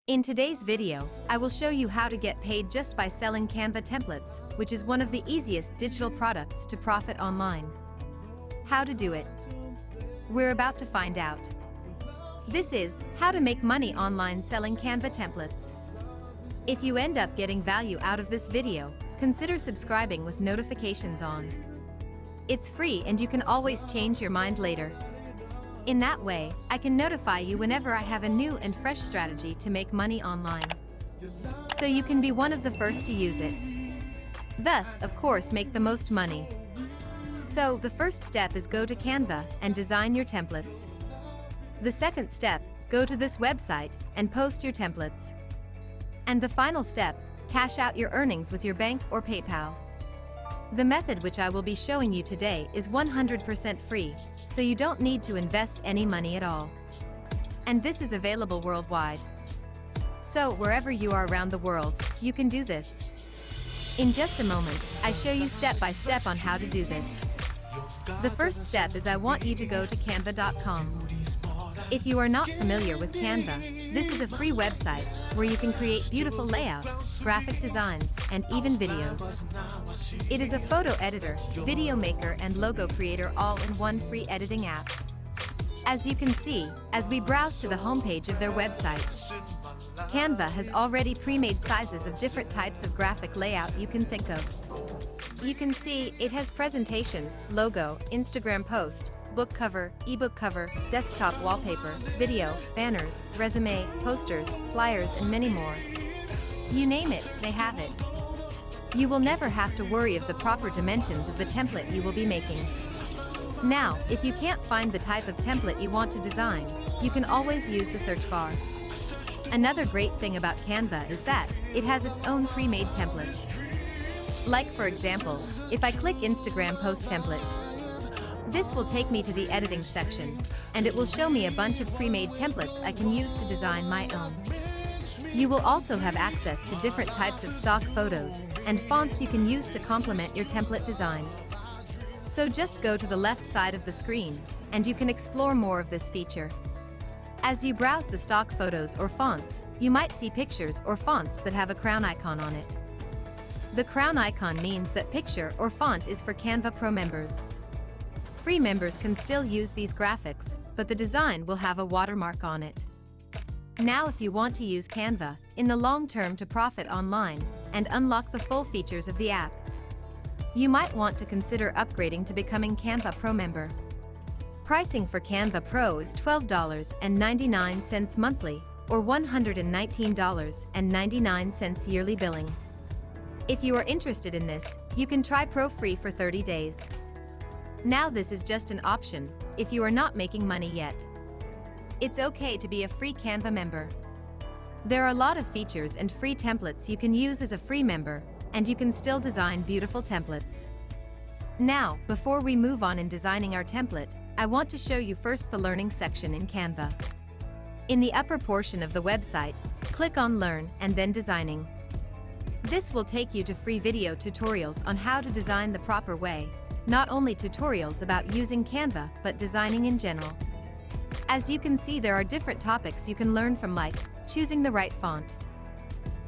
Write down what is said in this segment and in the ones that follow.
In today's video, I will show you how to get paid just by selling Canva templates, which is one of the easiest digital products to profit online. How to do it? We're about to find out. This is how to make money online selling Canva templates. If you end up getting value out of this video, consider subscribing with notifications on. It's free and you can always change your mind later. In that way, I can notify you whenever I have a new and fresh strategy to make money online. So you can be one of the first to use it. Thus, of course, make the most money. So, the first step is go to Canva and design your templates. The second step, go to this website and post your templates. And the final step, cash out your earnings with your bank or PayPal. The method which I will be showing you today is 100% free, so you don't need to invest any money at all. And this is available worldwide. So wherever you are around the world, you can do this. In just a moment, I show you step by step on how to do this. The first step is I want you to go to canva.com. If you are not familiar with Canva, this is a free website where you can create beautiful layouts, graphic designs, and even videos. It is a photo editor, video maker, and logo creator all in one free editing app. As you can see, as we browse to the homepage of their website, Canva has already pre-made sizes of different types of graphic layout you can think of. You can see it has presentation, logo, Instagram post, book cover, ebook cover, desktop wallpaper, video, banners, resume, posters, flyers, and many more. You name it, they have it. You will never have to worry of the proper dimensions of the template you will be making. Now, if you can't find the type of template you want to design, you can always use the search bar. Another great thing about Canva is that it has its own pre-made templates. Like for example, if I click Instagram post template, this will take me to the editing section, and it will show me a bunch of pre-made templates I can use to design my own. You will also have access to different types of stock photos and fonts you can use to complement your template design. So just go to the left side of the screen, and you can explore more of this feature. As you browse the stock photos or fonts, you might see pictures or fonts that have a crown icon on it. The crown icon means that picture or font is for Canva Pro members. Free members can still use these graphics, but the design will have a watermark on it. Now if you want to use Canva in the long term to profit online and unlock the full features of the app, you might want to consider upgrading to becoming Canva Pro member. Pricing for Canva Pro is $12.99 monthly or $119.99 yearly billing. If you are interested in this, you can try Pro free for 30 days. Now this is just an option if you are not making money yet. It's okay to be a free Canva member. There are a lot of features and free templates you can use as a free member, and you can still design beautiful templates. Now, before we move on in designing our template, I want to show you first the learning section in Canva. In the upper portion of the website, click on Learn and then Designing. This will take you to free video tutorials on how to design the proper way. Not only tutorials about using Canva, but designing in general. As you can see, there are different topics you can learn from, like choosing the right font,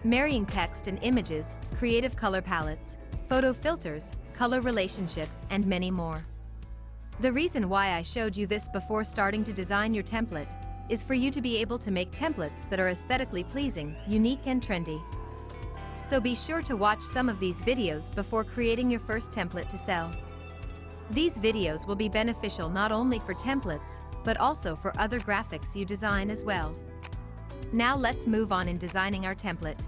marrying text and images, creative color palettes, photo filters, color relationship, and many more. The reason why I showed you this before starting to design your template is for you to be able to make templates that are aesthetically pleasing, unique, and trendy. So be sure to watch some of these videos before creating your first template to sell. These videos will be beneficial not only for templates, but also for other graphics you design as well. Now let's move on in designing our template.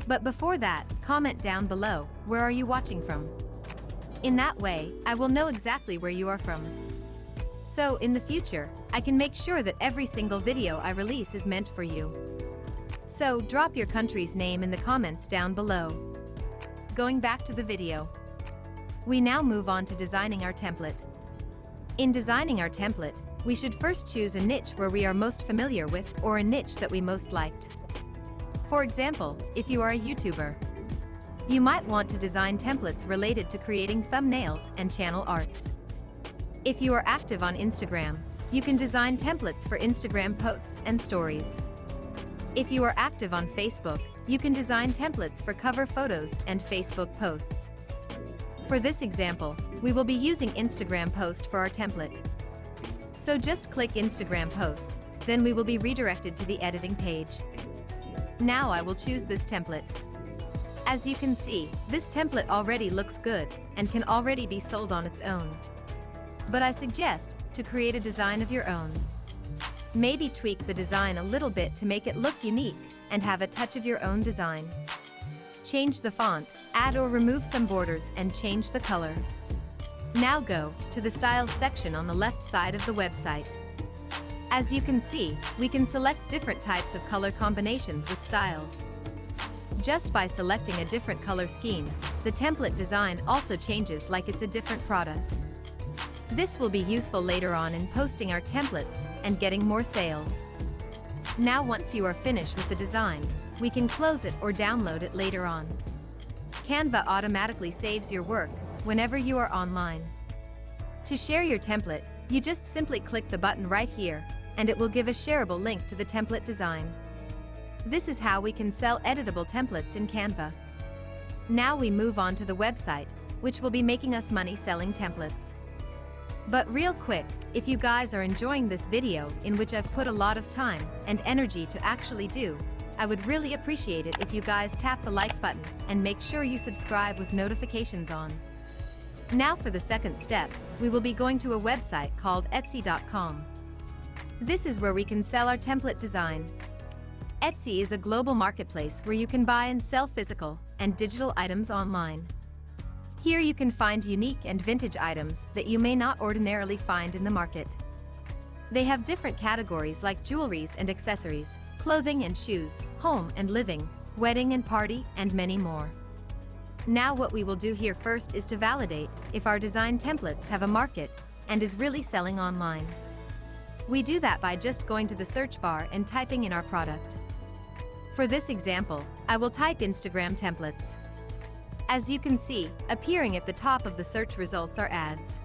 But before that, comment down below, where are you watching from? In that way, I will know exactly where you are from. So in the future, I can make sure that every single video I release is meant for you. So drop your country's name in the comments down below. Going back to the video. We now move on to designing our template. In designing our template, we should first choose a niche where we are most familiar with or a niche that we most liked. For example, if you are a YouTuber, you might want to design templates related to creating thumbnails and channel arts. If you are active on Instagram, you can design templates for Instagram posts and stories. If you are active on Facebook, you can design templates for cover photos and Facebook posts. For this example, we will be using Instagram post for our template. So just click Instagram post, then we will be redirected to the editing page. Now I will choose this template. As you can see, this template already looks good and can already be sold on its own. But I suggest to create a design of your own. Maybe tweak the design a little bit to make it look unique and have a touch of your own design. Change the font, add or remove some borders and change the color. Now go to the Styles section on the left side of the website. As you can see, we can select different types of color combinations with styles. Just by selecting a different color scheme, the template design also changes like it's a different product. This will be useful later on in posting our templates and getting more sales. Now once you are finished with the design, we can close it or download it later on. Canva automatically saves your work whenever you are online. To share your template, you just simply click the button right here, and it will give a shareable link to the template design. This is how we can sell editable templates in Canva. Now we move on to the website, which will be making us money selling templates. But real quick, if you guys are enjoying this video in which I've put a lot of time and energy to actually do, I would really appreciate it if you guys tap the like button and make sure you subscribe with notifications on. Now for the second step, we will be going to a website called Etsy.com. This is where we can sell our template design. Etsy is a global marketplace where you can buy and sell physical and digital items online. Here you can find unique and vintage items that you may not ordinarily find in the market. They have different categories like jewelries and accessories, clothing and shoes, home and living, wedding and party, and many more. Now what we will do here first is to validate if our design templates have a market and is really selling online. We do that by just going to the search bar and typing in our product. For this example, I will type Instagram templates. As you can see, appearing at the top of the search results are ads.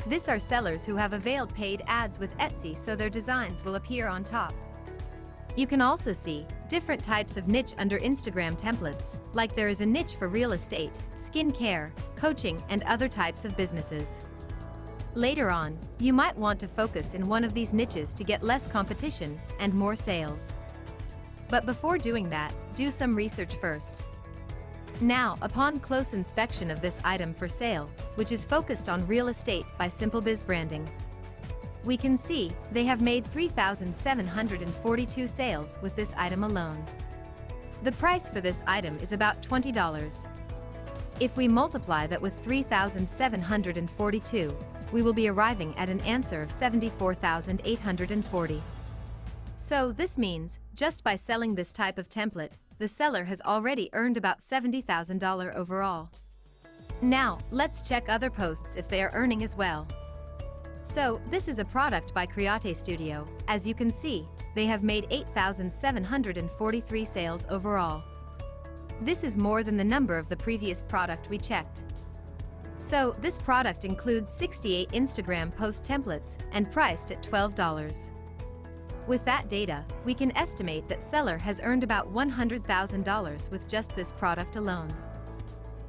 These are sellers who have availed paid ads with Etsy, so their designs will appear on top. You can also see different types of niche under Instagram templates, like there is a niche for real estate, skincare, coaching, and other types of businesses. Later on, you might want to focus in one of these niches to get less competition and more sales. But before doing that, do some research first. Now, upon close inspection of this item for sale, which is focused on real estate by Simple Biz Branding, we can see they have made 3,742 sales with this item alone. The price for this item is about $20. If we multiply that with 3,742, we will be arriving at an answer of 74,840. So this means, just by selling this type of template, the seller has already earned about $70,000 overall. Now, let's check other posts if they are earning as well. So, this is a product by Create Studio. As you can see, they have made 8,743 sales overall. This is more than the number of the previous product we checked. So, this product includes 68 Instagram post templates and priced at $12. With that data, we can estimate that seller has earned about $100,000 with just this product alone.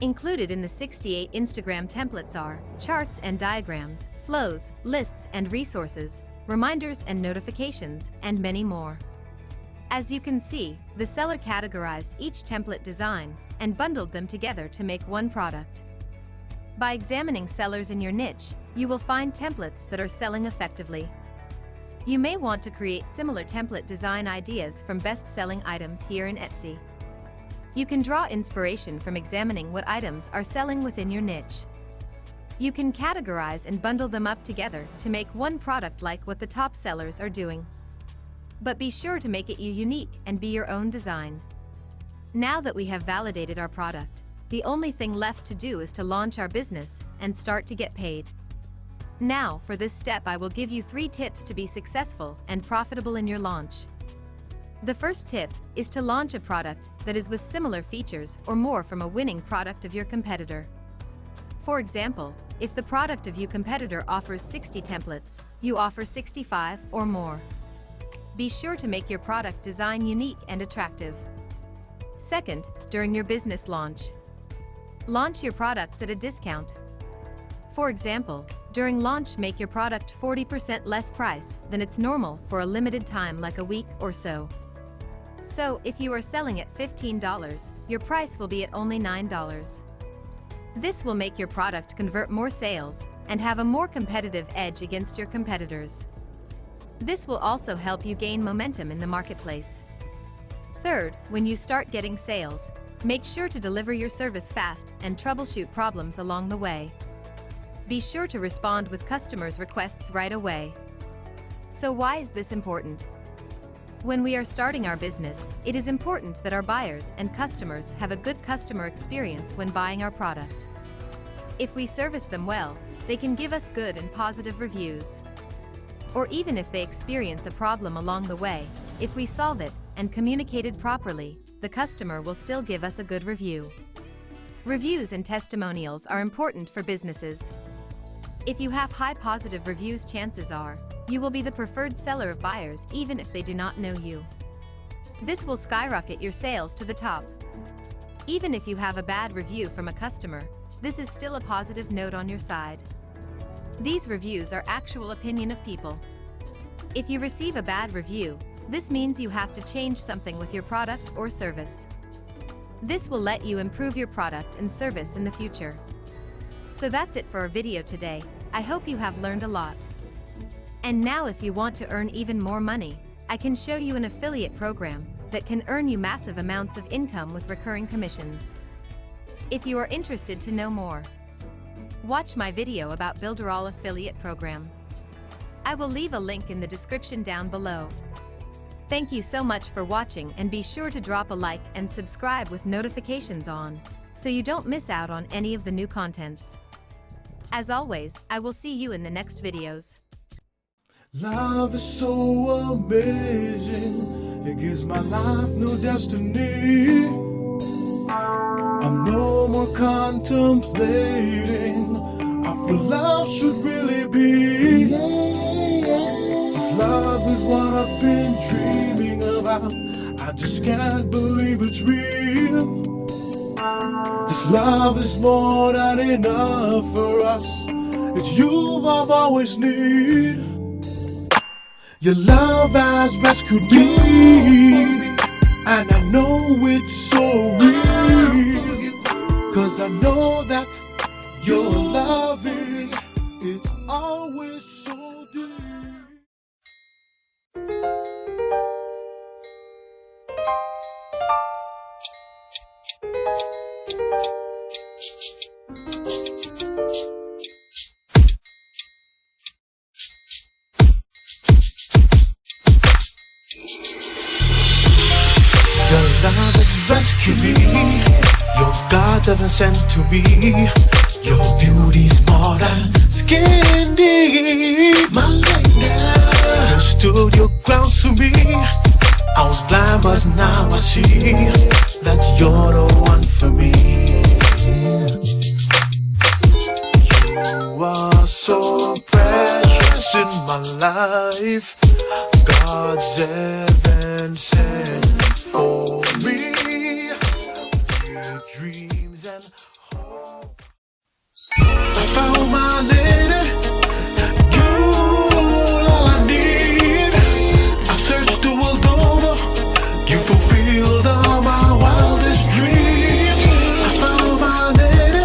Included in the 68 Instagram templates are charts and diagrams, flows, lists and resources, reminders and notifications, and many more. As you can see, the seller categorized each template design and bundled them together to make one product. By examining sellers in your niche, you will find templates that are selling effectively. You may want to create similar template design ideas from best-selling items here in Etsy. You can draw inspiration from examining what items are selling within your niche. You can categorize and bundle them up together to make one product like what the top sellers are doing. But be sure to make it unique and be your own design. Now that we have validated our product, the only thing left to do is to launch our business and start to get paid. Now, for this step, I will give you 3 tips to be successful and profitable in your launch. The first tip is to launch a product that is with similar features or more from a winning product of your competitor. For example, if the product of your competitor offers 60 templates, you offer 65 or more. Be sure to make your product design unique and attractive. Second, during your business launch. Launch your products at a discount. For example, during launch, make your product 40% less price than its normal for a limited time, like a week or so. So, if you are selling at $15, your price will be at only $9. This will make your product convert more sales and have a more competitive edge against your competitors. This will also help you gain momentum in the marketplace. Third, when you start getting sales, make sure to deliver your service fast and troubleshoot problems along the way. Be sure to respond with customers' requests right away. So why is this important? When we are starting our business, it is important that our buyers and customers have a good customer experience when buying our product. If we service them well, they can give us good and positive reviews. Or even if they experience a problem along the way, if we solve it and communicate it properly, the customer will still give us a good review. Reviews and testimonials are important for businesses. If you have high positive reviews, chances are you will be the preferred seller of buyers even if they do not know you. This will skyrocket your sales to the top. Even if you have a bad review from a customer, this is still a positive note on your side. These reviews are actual opinion of people. If you receive a bad review, this means you have to change something with your product or service. This will let you improve your product and service in the future. So that's it for our video today. I hope you have learned a lot. And now, if you want to earn even more money, I can show you an affiliate program that can earn you massive amounts of income with recurring commissions. If you are interested to know more, watch my video about Builderall affiliate program. I will leave a link in the description down below. Thank you so much for watching, and be sure to drop a like and subscribe with notifications on, so you don't miss out on any of the new contents. As always, I will see you in the next videos. Love is so amazing, it gives my life no destiny. I'm no more contemplating of what love should really be. This love is what I've been dreaming about, I just can't believe it's real. This love is more than enough for us, it's you I've always need. Your love has rescued me, and I know it's so real, 'cause I know that your love is, it's always so deep. Your love has rescued me, your God's heaven sent to me. Your beauty's more than skin deep, my lady. You stood your ground to me, I was blind but now I see that you're the one for me. You are so precious in my life, God's heaven sent for me. Your dreams and hope. I found my lady, you all I need. I searched the world over, you fulfilled all my wildest dreams. I found my lady,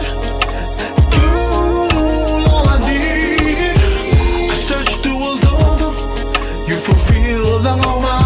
you all I need. I searched the world over, you fulfilled all my